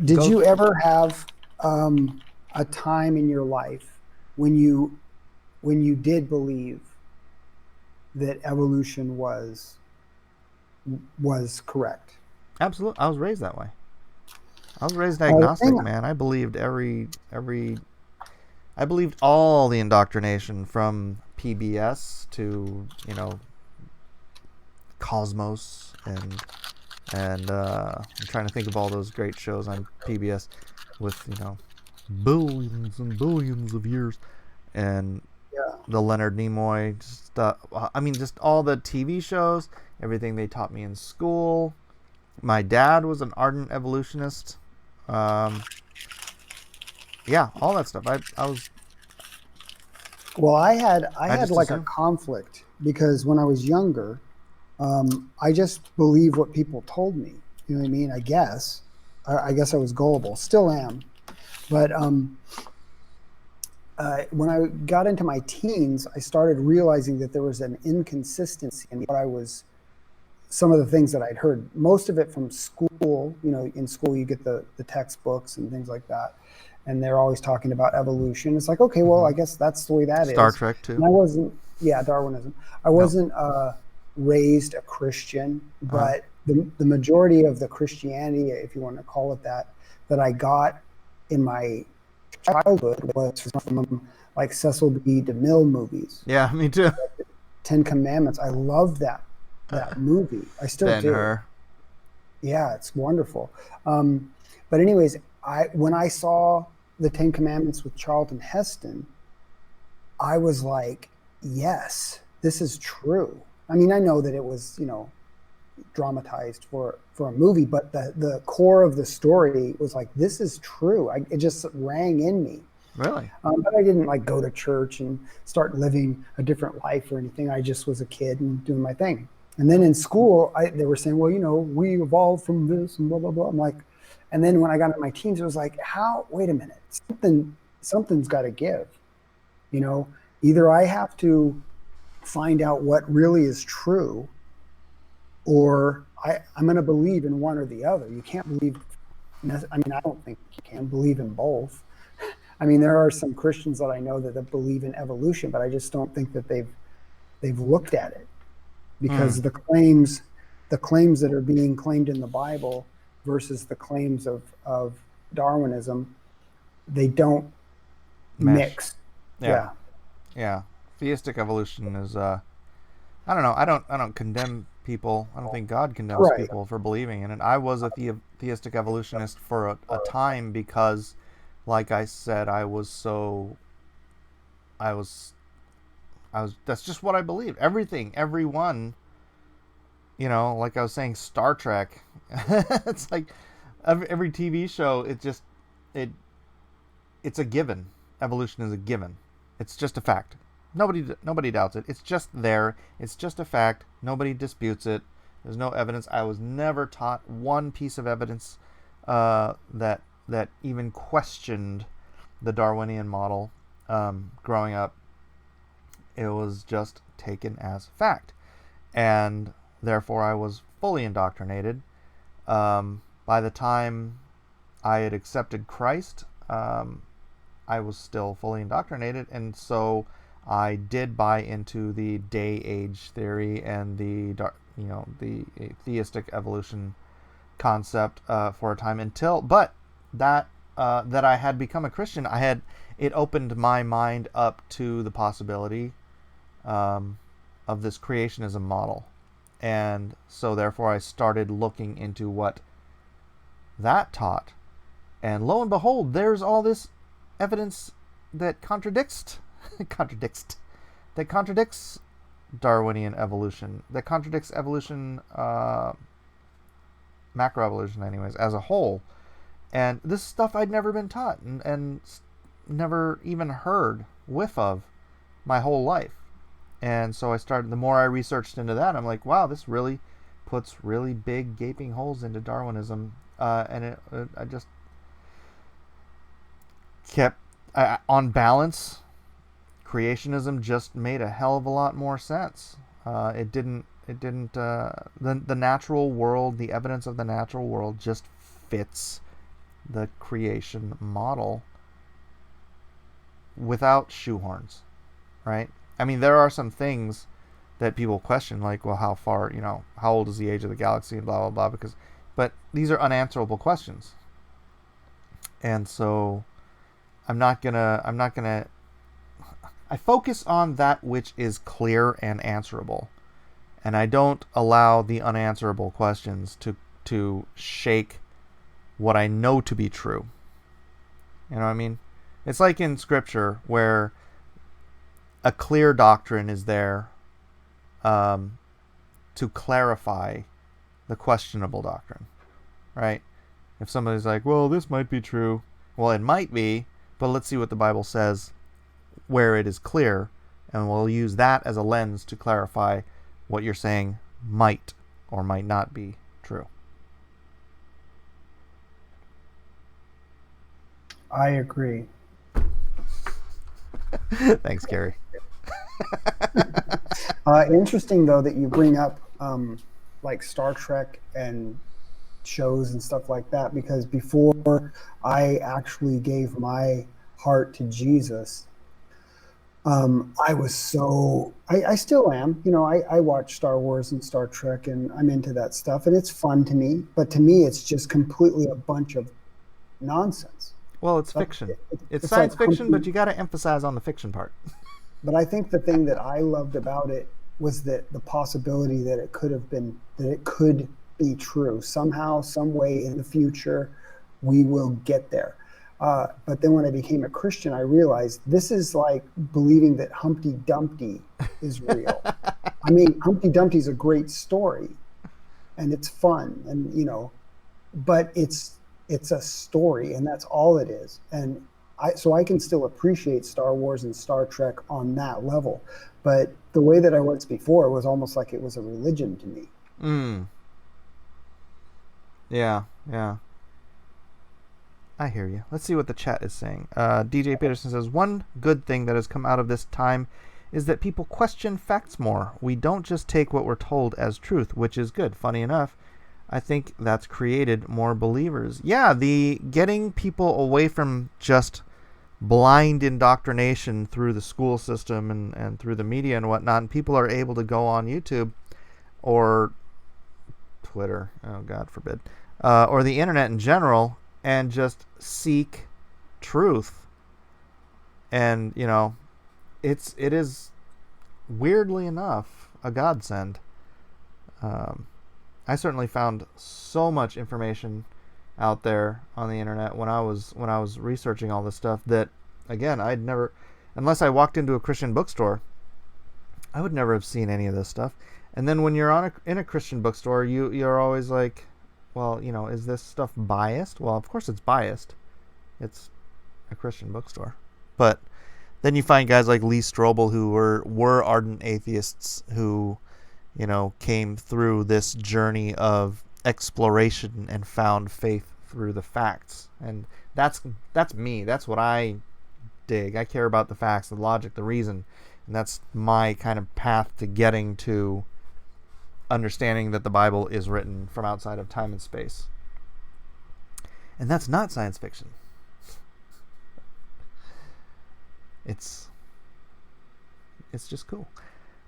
Did Go. you ever have a time in your life when you did believe that evolution was correct? Absolutely, I was raised that way. I was raised The agnostic, thing, man. I believed I believed all the indoctrination from PBS to Cosmos and I'm trying to think of all those great shows on PBS with billions and billions of years, and yeah. the Leonard Nimoy stuff. I mean, just all the TV shows, everything they taught me in school. My dad was an ardent evolutionist. Um, yeah, all that stuff. I was. Well, I I had just like a assumed. conflict because when I was younger, I just believed what people told me. You know what I mean? I guess I was gullible. Still am. But when I got into my teens, I started realizing that there was an inconsistency in what I was. Some of the things that I'd heard, most of it from school. You know, in school you get the textbooks and things like that, and they're always talking about evolution. It's like, okay, well, Hmm. I guess that's the way that Star is. Trek And too. I wasn't, yeah, Darwinism. I No. wasn't raised a Christian, Uh huh. but the majority of the Christianity, if you want to call it that, that I got in my childhood was from like Cecil B. DeMille movies. Yeah, me too. Ten Commandments. I love that movie. I still Ben do. Hur. Yeah, it's wonderful. But anyways, I when I saw the Ten Commandments with Charlton Heston, I was like, yes, this is true. I mean, I know that it was, dramatized for a movie, but the core of the story was like, this is true. It just rang in me. Really? But I didn't like go to church and start living a different life or anything. I just was a kid and doing my thing. And then in school, they were saying, well, we evolved from this and blah blah blah. I'm like, and then when I got into my teens, it was like, how? Wait a minute, something's got to give. You know, either I have to find out what really is true, or I'm going to believe in one or the other. You can't believe. I mean, I don't think you can believe in both. I mean, there are some Christians that I know that believe in evolution, but I just don't think that they've looked at it, Hmm. because the claims that are being claimed in the Bible versus the claims of Darwinism, they don't Mesh. mix. Yeah. Yeah. Yeah. Theistic evolution is. I don't know. I don't condemn people. I don't think God condemns Right. people for believing in it. I was a theistic evolutionist for a time because, like I said, I was that's just what I believed. Everything, everyone, like I was saying, Star Trek. It's like every TV show. It it's a given. Evolution is a given. It's just a fact. Nobody doubts it. It's just there. It's just a fact. Nobody disputes it. There's no evidence. I was never taught one piece of evidence that even questioned the Darwinian model growing up. It was just taken as fact, and therefore I was fully indoctrinated. By the time I had accepted Christ, I was still fully indoctrinated, and so I did buy into the day age theory and the theistic evolution concept for a time but that that I had become a Christian. It opened my mind up to the possibility of this creationism model, and so therefore I started looking into what that taught, and lo and behold, there's all this evidence that contradicts that contradicts Darwinian evolution, that contradicts evolution, macroevolution, anyways, as a whole. And this stuff I'd never been taught and never even heard whiff of my whole life. And so the more I researched into that, I'm like, wow, this really puts really big gaping holes into Darwinism. And I just kept, on balance, creationism just made a hell of a lot more sense. It didn't. The natural world, the evidence of the natural world, just fits the creation model without shoehorns, right? I mean, there are some things that people question, like, well, how far, how old is the age of the galaxy, and blah blah blah. But these are unanswerable questions, and so I'm not gonna. I focus on that which is clear and answerable, and I don't allow the unanswerable questions to shake what I know to be true. You know what I mean? It's like in Scripture where a clear doctrine is there to clarify the questionable doctrine, right? If somebody's like, well, this might be true. Well, it might be, but let's see what the Bible says where it is clear, and we'll use that as a lens to clarify what you're saying might or might not be true. I agree. Thanks, Carrie. Interesting, though, that you bring up like Star Trek and shows and stuff like that, because before I actually gave my heart to Jesus, I was I still am, I watch Star Wars and Star Trek, and I'm into that stuff, and it's fun to me, but to me, it's just completely a bunch of nonsense. Well, it's fiction. It's science fiction, but you got to emphasize on the fiction part. But I think the thing that I loved about it was that the possibility that it could be true. Somehow, some way in the future, we will get there. But then when I became a Christian, I realized this is like believing that Humpty Dumpty is real. I mean, Humpty Dumpty is a great story, and it's fun, and but it's a story, and that's all it is. And so I can still appreciate Star Wars and Star Trek on that level. But the way that I was before was almost like it was a religion to me. Yeah. I hear you. Let's see what the chat is saying. DJ Peterson says, one good thing that has come out of this time is that people question facts more. We don't just take what we're told as truth, which is good. Funny enough, I think that's created more believers. Yeah, the getting people away from just blind indoctrination through the school system and through the media and whatnot, and people are able to go on YouTube or Twitter, oh God forbid, or the internet in general, and just seek truth. And it is weirdly enough a godsend. I certainly found so much information out there on the internet when I was researching all this stuff that, again, I'd never, unless I walked into a Christian bookstore, I would never have seen any of this stuff. And then when you're in a Christian bookstore, you're always like, well, is this stuff biased? Well, of course it's biased. It's a Christian bookstore. But then you find guys like Lee Strobel who were ardent atheists who, came through this journey of exploration and found faith through the facts. And that's me. That's what I dig. I care about the facts, the logic, the reason. And that's my kind of path to getting to understanding that the Bible is written from outside of time and space. And that's not science fiction. It's just cool.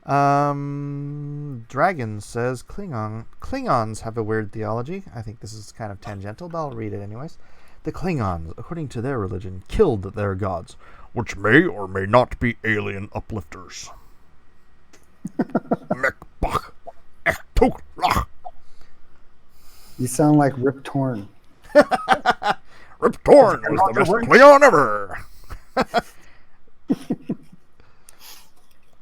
Dragon says Klingons have a weird theology. I think this is kind of tangential, but I'll read it anyways. The Klingons, according to their religion, killed their gods, which may or may not be alien uplifters. You sound like Rip Torn. Rip Torn was the best Klingon ever.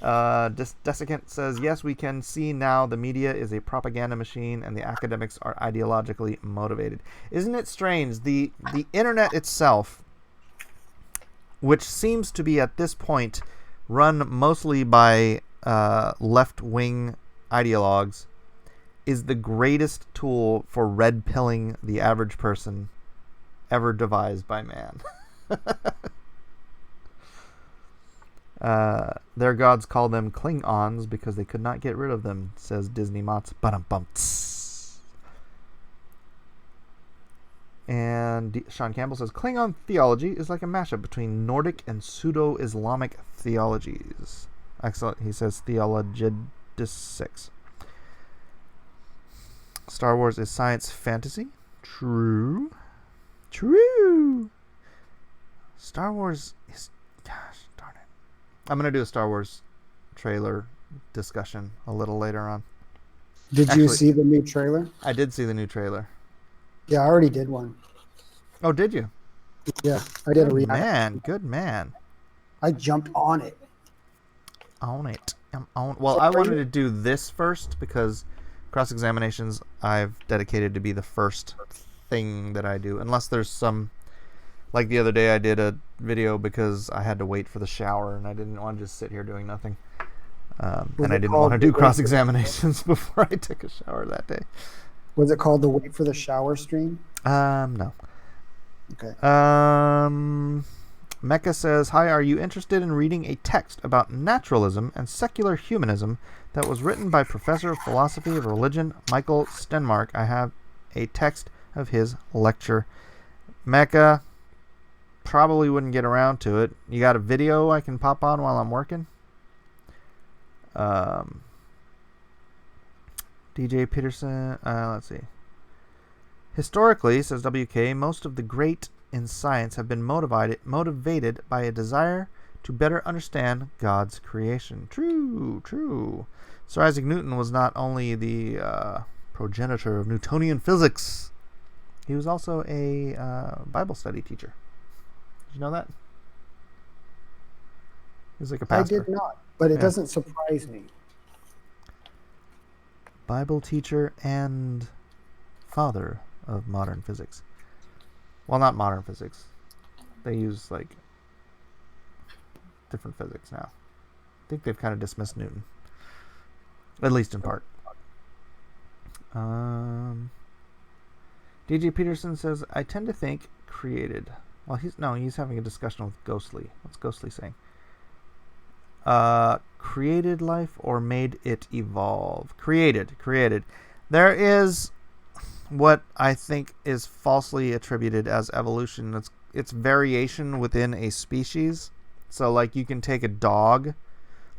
Desiccant says, yes, we can see now the media is a propaganda machine and the academics are ideologically motivated. Isn't it strange? The internet itself, which seems to be at this point run mostly by left-wing ideologues, is the greatest tool for red-pilling the average person ever devised by man. Their gods called them Klingons because they could not get rid of them, says Disney Mott's. And Sean Campbell says, Klingon theology is like a mashup between Nordic and pseudo-Islamic theologies. Excellent. He says Theologidus. Star Wars is science fantasy. True. Star Wars is... Gosh, darn it. I'm going to do a Star Wars trailer discussion a little later on. Did you see the new trailer? I did see the new trailer. Yeah, I already did one. Oh, did you? Yeah, I did a reaction. Good man. I jumped on it. On it. I'm on. Well, I wanted to do this first because CrossExaminations I've dedicated to be the first thing that I do. Unless there's some... Like the other day I did a video because I had to wait for the shower and I didn't want to just sit here doing nothing. And I didn't want to do CrossExaminations before I took a shower that day. Was it called the Wait for the Shower stream? No. Okay. Mecca says, hi, are you interested in reading a text about naturalism and secular humanism that was written by Professor of Philosophy of Religion Michael Stenmark? I have a text of his lecture. Mecca, probably wouldn't get around to it. You got a video I can pop on while I'm working? DJ Peterson, let's see. Historically, says WK, most of the great in science have been motivated by a desire to better understand God's creation. True. Sir Isaac Newton was not only the progenitor of Newtonian physics, he was also a Bible study teacher. Did you know that? He was like a pastor. I did not, but it doesn't surprise me. Bible teacher and father of modern physics. Well, not modern physics. They use like different physics now. I think they've kind of dismissed Newton, at least in part. DJ Peterson says, I tend to think created. Well, he's having a discussion with Ghostly. What's Ghostly saying? Created life or made it evolve? Created. There is what I think is falsely attributed as evolution. It's variation within a species. So like you can take a dog,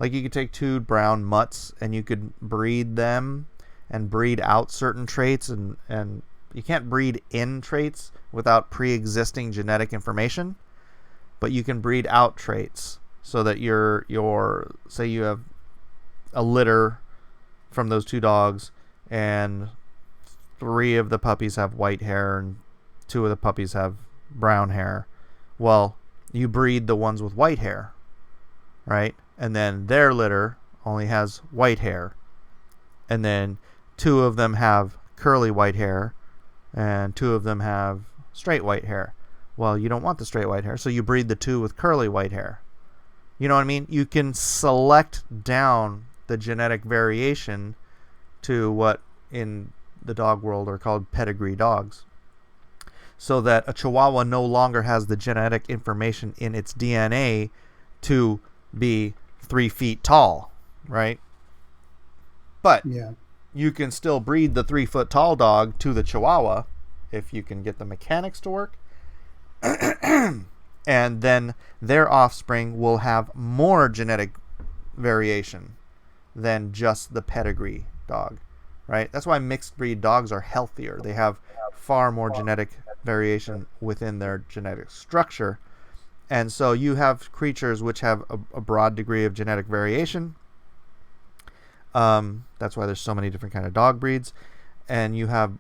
like you could take two brown mutts and you could breed them and breed out certain traits, and you can't breed in traits without pre-existing genetic information, but you can breed out traits. So that say you have a litter from those two dogs, and 3 of the puppies have white hair and 2 of the puppies have brown hair. Well, you breed the ones with white hair, right? And then their litter only has white hair. And then 2 of them have curly white hair and 2 of them have straight white hair. Well, you don't want the straight white hair, so you breed the 2 with curly white hair. You know what I mean? You can select down the genetic variation to what in the dog world are called pedigree dogs. So that a Chihuahua no longer has the genetic information in its DNA to be 3 feet tall, right? But you can still breed the 3-foot tall dog to the Chihuahua if you can get the mechanics to work. And then their offspring will have more genetic variation than just the pedigree dog, right? That's why mixed breed dogs are healthier. They have far more genetic variation within their genetic structure. And so you have creatures which have a broad degree of genetic variation. That's why there's so many different kind of dog breeds. And you have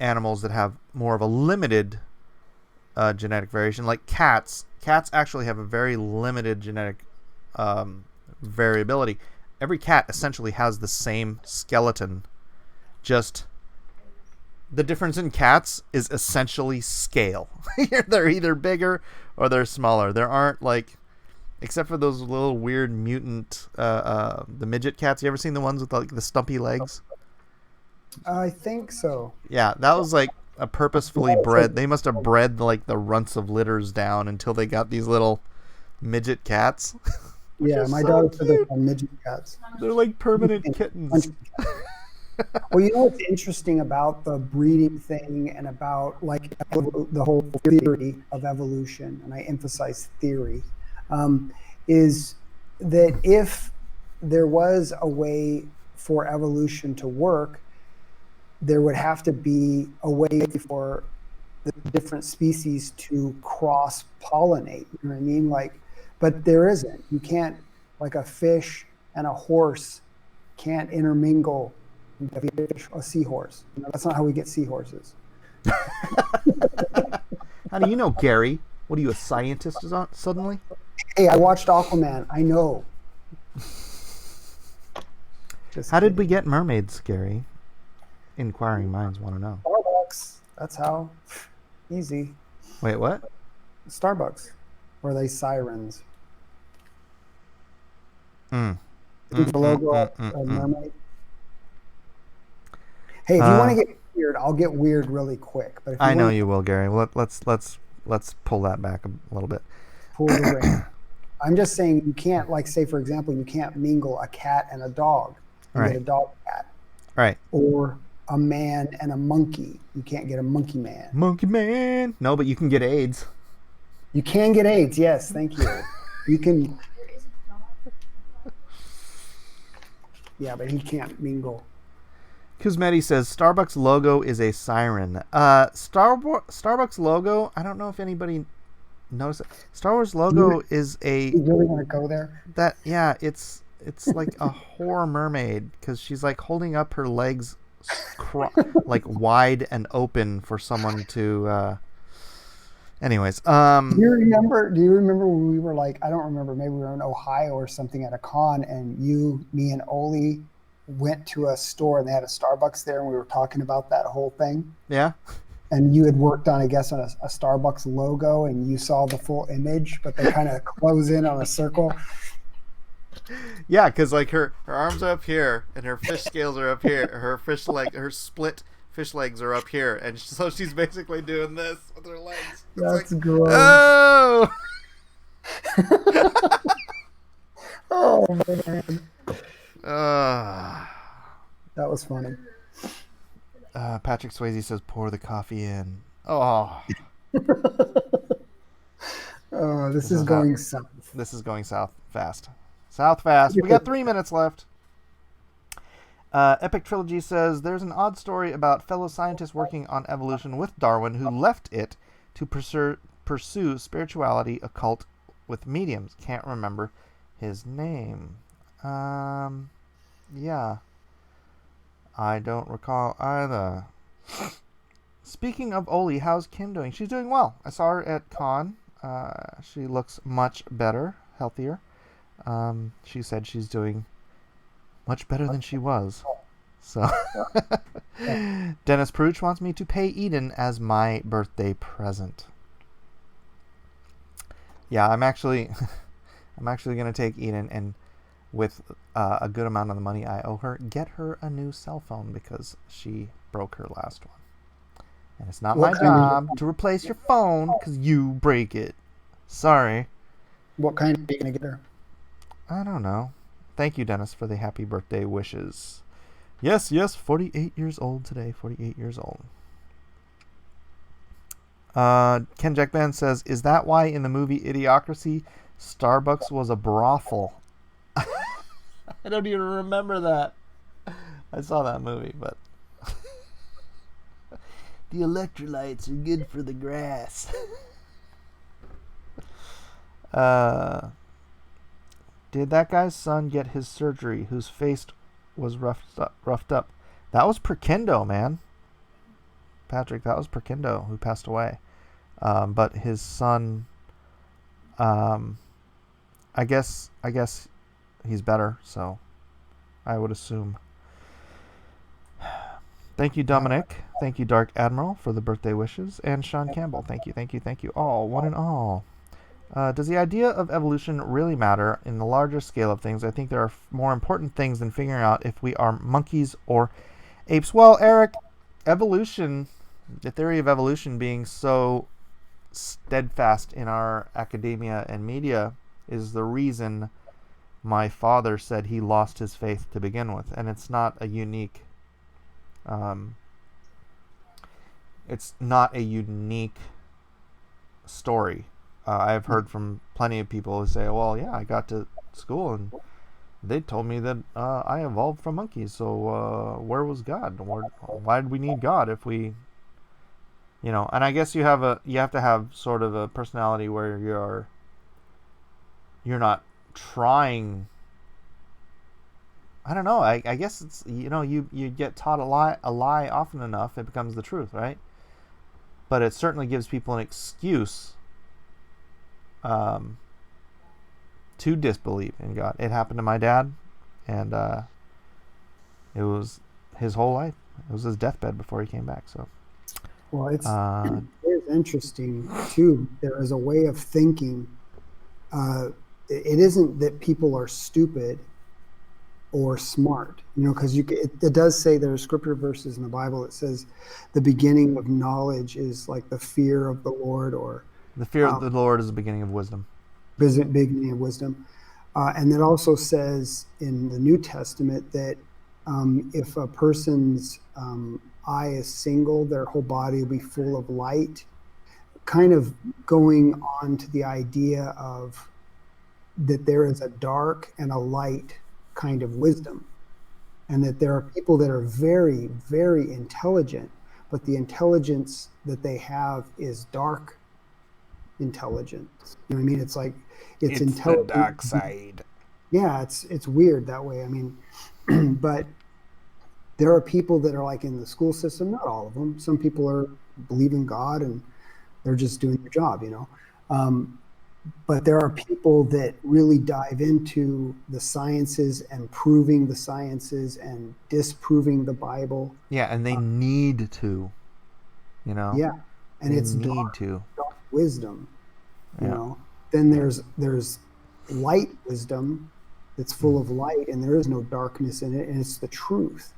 animals that have more of a limited genetic variation, like cats. Cats actually have a very limited genetic variability. Every cat essentially has the same skeleton. Just the difference in cats is essentially scale. They're either bigger or they're smaller. There aren't like, except for those little weird mutant, the midget cats. You ever seen the ones with like the stumpy legs? I think so. Yeah, that was like a purposefully bred. They must have bred like the runts of litters down until they got these little midget cats. which Yeah, is my so daughter said they're cute. called midget cats. They're like permanent And kittens. well, you know what's interesting about the breeding thing and about like the whole theory of evolution, and I emphasize theory, is that if there was a way for evolution to work, there would have to be a way for the different species to cross pollinate. You know what I mean? Like, but there isn't. You can't, like a fish and a horse can't intermingle. A seahorse. You know, that's not how we get seahorses. How do you know, Gary? What are you, a scientist suddenly? Hey, I watched Aquaman. I know. How did we get mermaids, Gary? Inquiring minds want to know. Starbucks. That's how. Easy. Wait, what? Starbucks. Or are they sirens? Mm. The logo of mermaid. Hey, if you want to get weird, I'll get weird really quick. But if you I know you will, Gary. Well, let's pull that back a little bit. Pull the ring. I'm just saying you can't, like, say for example, you can't mingle a cat and a dog and get a dog cat. Right. Or a man and a monkey. You can't get a monkey man. Monkey man. No, but you can get AIDS. You can get AIDS. Yes, thank you. You can. Yeah, but he can't mingle. Kuzmeti says Starbucks logo is a siren. Starbucks logo, I don't know if anybody noticed it. Star Wars logo is a... You really want to go there? That, yeah, it's like a horror mermaid because she's like holding up her legs like wide and open for someone to... Anyways, Do you remember when we were like, I don't remember, maybe we were in Ohio or something at a con, and you, me, and Oli went to a store and they had a Starbucks there, and we were talking about that whole thing. Yeah. And you had worked on, I guess, on a Starbucks logo, and you saw the full image, but they kind of close in on a circle. Yeah, because like her arms are up here and her fish scales are up here. Her split fish legs are up here, and so she's basically doing this with her legs. It's That's like, gross. Oh. Oh man. That was funny. Patrick Swayze says, "Pour the coffee in." Oh. This is going south. This is going south fast. South fast. We got 3 minutes left. Epic Trilogy says, there's an odd story about fellow scientists working on evolution with Darwin who left it to pursue spirituality, occult with mediums. Can't remember his name. Yeah. I don't recall either. Speaking of Oli, how's Kim doing? She's doing well. I saw her at Con. She looks much better, healthier. She said she's doing much better than she was. So Dennis Pruch wants me to pay Eden as my birthday present. Yeah, I'm actually going to take Eden and with a good amount of the money I owe her, get her a new cell phone because she broke her last one. And it's not my job to replace your phone because you break it. Sorry. What kind are you going to get her? I don't know. Thank you, Dennis, for the happy birthday wishes. Yes, 48 years old today. 48 years old. Ken Jack Ben says, is that why in the movie Idiocracy, Starbucks was a brothel? I don't even remember that. I saw that movie, but... The electrolytes are good for the grass. Did that guy's son get his surgery whose face was roughed up? That was Perkindo, man. Patrick, that was Perkindo who passed away. But his son, I guess he's better, so I would assume. Thank you, Dominic. Thank you, Dark Admiral, for the birthday wishes. And Sean Campbell, thank you. All, one and all. Does the idea of evolution really matter in the larger scale of things? I think there are more important things than figuring out if we are monkeys or apes. Well, Eric, evolution, the theory of evolution being so steadfast in our academia and media is the reason my father said he lost his faith to begin with, and it's not a unique. It's not a unique story. I've heard from plenty of people who say, "Well, yeah, I got to school and they told me that I evolved from monkeys. So where was God? Why did we need God if we, And I guess you have to have sort of a personality where you're not trying. I don't know. I guess it's you get taught a lie often enough, it becomes the truth, right? But it certainly gives people an excuse to disbelieve in God. It happened to my dad, and it was his whole life. It was his deathbed before he came back. So, well, it's interesting too. There is a way of thinking. It isn't that people are stupid or smart, because it does say there are scripture verses in the Bible that says the beginning of knowledge is like the fear of the Lord, or the fear of the Lord is the beginning of wisdom. Beginning of wisdom. And it also says in the New Testament that if a person's eye is single, their whole body will be full of light, kind of going on to the idea of that there is a dark and a light kind of wisdom, and that there are people that are very, very intelligent, but the intelligence that they have is dark intelligence. You know what I mean? It's like it's the dark side. Yeah, it's weird that way. I mean, but there are people that are like in the school system. Not all of them. Some people believe in God and they're just doing their job, But there are people that really dive into the sciences and proving the sciences and disproving the Bible. Yeah, and they need to, Yeah, and it's dark wisdom, Then there's light wisdom that's full of light, and there is no darkness in it, and it's the truth.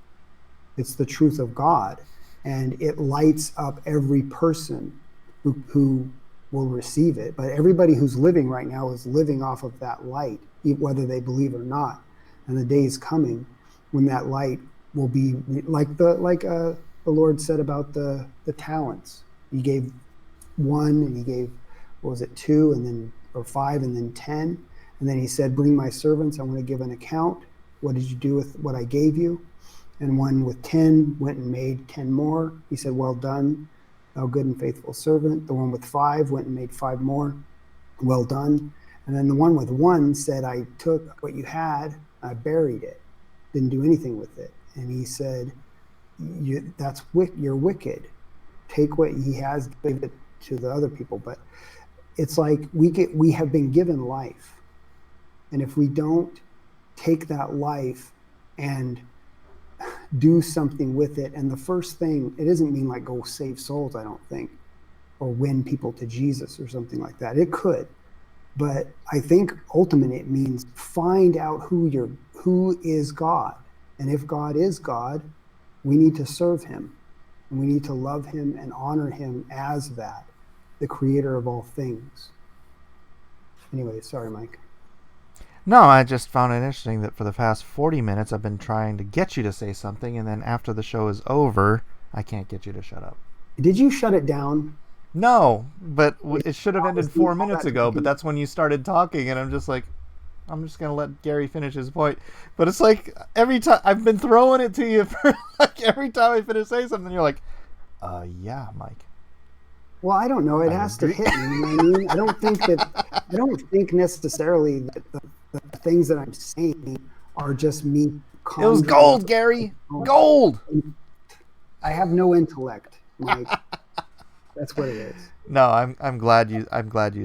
It's the truth of God, and it lights up every person who will receive it. But everybody who's living right now is living off of that light, whether they believe or not. And the day is coming when that light will be like the Lord said about the talents. He gave one, and he gave, what was it, 2, and then, or 5, and then 10. And then he said, bring my servants, I want to give an account. What did you do with what I gave you? And one with 10 went and made 10 more. He said, well done, thou good and faithful servant. The one with 5 went and made 5 more. Well done. And then the one with 1 said, I took what you had, I buried it, didn't do anything with it. And he said, you're wicked. Take what he has, give it to the other people. But it's like we have been given life. And if we don't take that life and do something with it, and the first thing, it doesn't mean like go save souls, I don't think, or win people to Jesus or something like that. It could, but I think ultimately it means find out who is God. And if God is God, we need to serve him, and we need to love him and honor him as that, the creator of all things. Anyway, sorry, Mike. No, I just found it interesting that for the past 40 minutes I've been trying to get you to say something, and then after the show is over, I can't get you to shut up. Did you shut it down? No, but it should have ended 4 minutes ago, but that's when you started talking, and I'm just like, I'm just going to let Gary finish his point. But it's like every time I've been throwing it to you for like every time I finish saying something, you're like, yeah, Mike. Well, I don't know. It has to hit me. You know what I mean? I don't think necessarily that the things that I'm saying are just me. It was gold, Gary. Gold. I have no intellect, Mike. That's what it is. No, I'm glad you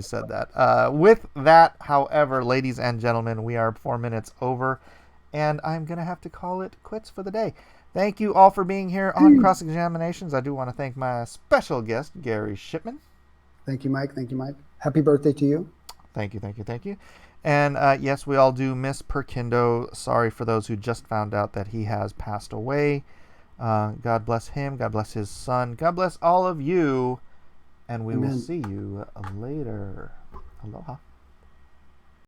said that. With that, however, ladies and gentlemen, we are 4 minutes over, and I'm gonna have to call it quits for the day. Thank you all for being here on CrossExaminations. I do want to thank my special guest, Gary Shipman. Thank you, Mike. Thank you, Mike. Happy birthday to you. Thank you. And yes, we all do miss Perkindo. Sorry for those who just found out that he has passed away. God bless him. God bless his son. God bless all of you. And we will see you later. Aloha.